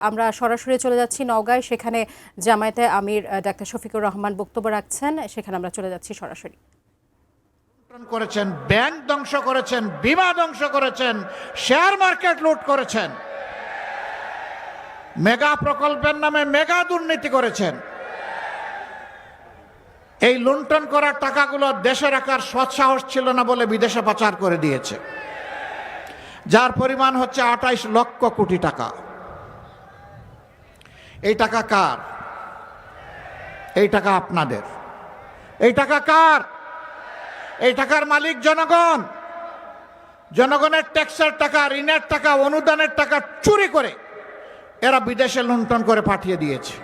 আমরা সরাসরি চলে যাচ্ছি নওগাঁয়, সেখানে জামায়াতে আমির ডাক্তার শফিকুর রহমান বক্তব্য রাখছেন, সেখানে আমরা চলে যাচ্ছি সরাসরি। করেছেন, ব্যাংক ধ্বংস করেছেন, বিমা ধ্বংস করেছেন, শেয়ার মার্কেট লুট করেছেন, মেগা প্রকল্পের নামে মেগা দুর্নীতি করেছেন। এই লুণ্ঠন করার টাকাগুলো দেশে রাখার সৎসাহস ছিল না বলে বিদেশে পাচার করে দিয়েছে, যার পরিমাণ হচ্ছে 28 লক্ষ কোটি টাকা। এই টাকা কার? এই টাকা আপনাদের। এই টাকা কার? এই টাকার মালিক জনগণ। জনগণের ট্যাক্সের টাকা, ঋণের টাকা, অনুদানের টাকা চুরি করে এরা বিদেশে লুণ্ঠন করে পাঠিয়ে দিয়েছে।